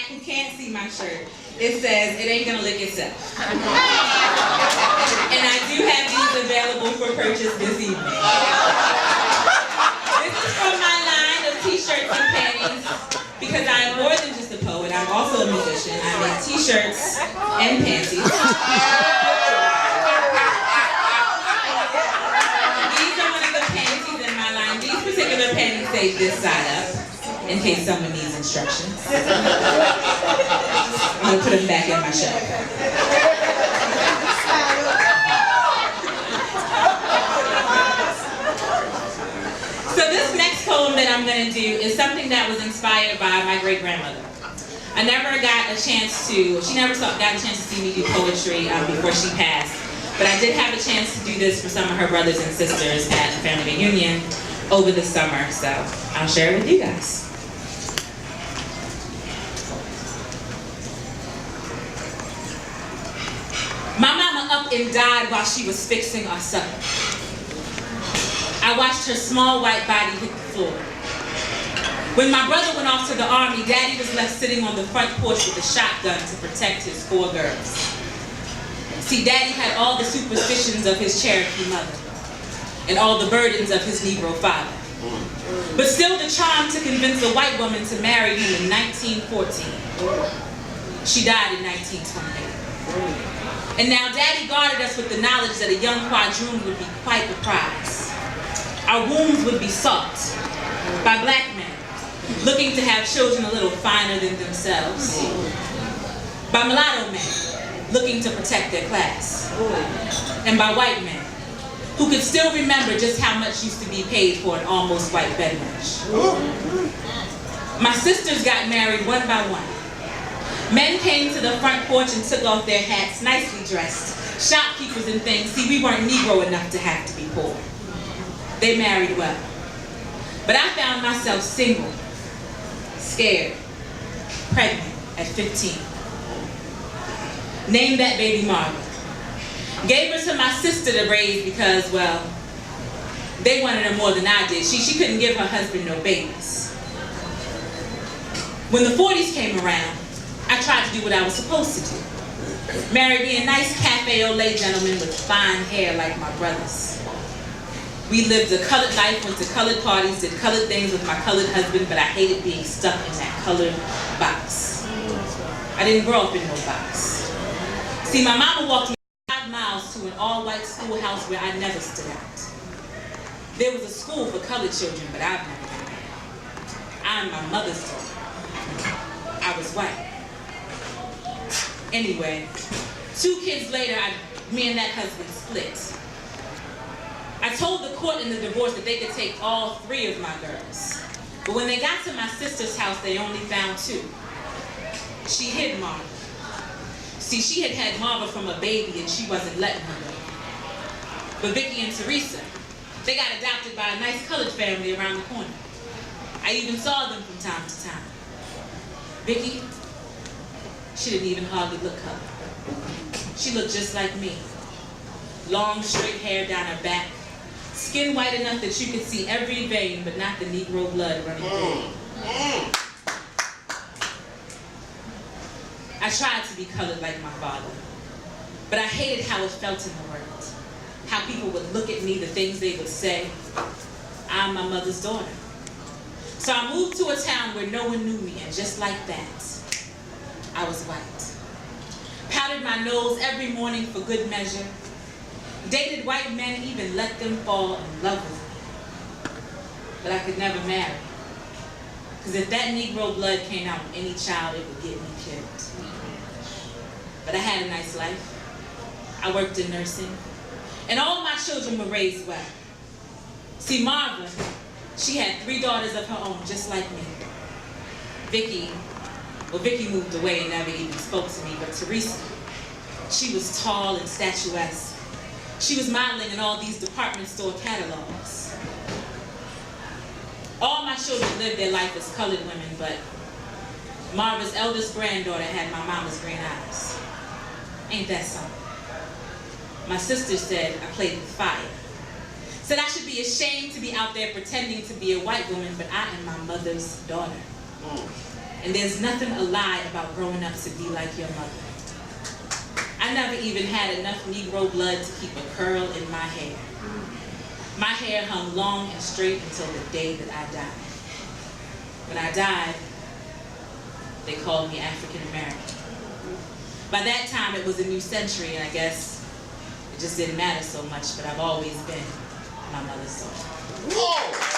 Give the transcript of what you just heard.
back who can't see my shirt, it says, "It ain't gonna lick itself." And I do have these available for purchase this evening. This is from my line of t-shirts and panties, because I am more than just a poet, I'm also a musician. I make t-shirts and panties. These are one of the panties in my line. These particular panties say this side up, in case someone needs instructions. I'm gonna put them back in my shelf. So this next poem that I'm going to do is something that was inspired by my great-grandmother. I never got a chance to, she never got a chance to see me do poetry before she passed, but I did have a chance to do this for some of her brothers and sisters at the family reunion over the summer, so I'll share it with you guys. My mama up and died while she was fixing our supper. I watched her small white body hit the floor. When my brother went off to the army, Daddy was left sitting on the front porch with a shotgun to protect his 4 girls. See, Daddy had all the superstitions of his Cherokee mother and all the burdens of his Negro father. But still the charm to convince a white woman to marry him in 1914. She died in 1928. And now Daddy guarded us with the knowledge that a young quadroon would be quite the prize. Our wombs would be sought by black men looking to have children a little finer than themselves, by mulatto men looking to protect their class, and by white men who could still remember just how much used to be paid for an almost white bedmatch. My sisters got married one by one. Men came to the front porch and took off their hats, nicely dressed, shopkeepers and things. See, we weren't Negro enough to have to be poor. They married well. But I found myself single, scared, pregnant at 15. Named that baby Margaret. Gave her to my sister to raise because, well, they wanted her more than I did. She couldn't give her husband no babies. When the 40s came around, I tried to do what I was supposed to do. Marry me a nice cafe au lait gentleman with fine hair like my brothers. We lived a colored life, went to colored parties, did colored things with my colored husband, but I hated being stuck in that colored box. I didn't grow up in no box. See, my mama walked me 5 miles to an all-white schoolhouse where I never stood out. There was a school for colored children, but I've never been there. I'm my mother's daughter. I was white. Anyway, 2 kids later, me and that husband split. I told the court in the divorce that they could take all 3 of my girls. But when they got to my sister's house, they only found 2. She hid Marva. See, she had had Marva from a baby and she wasn't letting her go. But Vicky and Teresa, they got adopted by a nice colored family around the corner. I even saw them from time to time. Vicky, she didn't even hardly look colored. She looked just like me. Long, straight hair down her back. Skin white enough that you could see every vein, but not the Negro blood running through it. I tried to be colored like my father, but I hated how it felt in the world. How people would look at me, the things they would say. I'm my mother's daughter. So I moved to a town where no one knew me, and just like that, I was white. Powdered my nose every morning for good measure. Dated white men, even let them fall in love with me. But I could never marry. Because if that Negro blood came out in any child, it would get me killed. But I had a nice life. I worked in nursing. And all my children were raised well. See, Marva, she had 3 daughters of her own, just like me. Vicky moved away and never even spoke to me, but Teresa, she was tall and statuesque. She was modeling in all these department store catalogs. All my children lived their life as colored women, but Marva's eldest granddaughter had my mama's green eyes. Ain't that something? My sister said I played with fire. Said I should be ashamed to be out there pretending to be a white woman, but I am my mother's daughter. And there's nothing a lie about growing up to be like your mother. I never even had enough Negro blood to keep a curl in my hair. My hair hung long and straight until the day that I died. When I died, they called me African American. By that time, it was a new century, and I guess it just didn't matter so much, but I've always been my mother's soul. Whoa!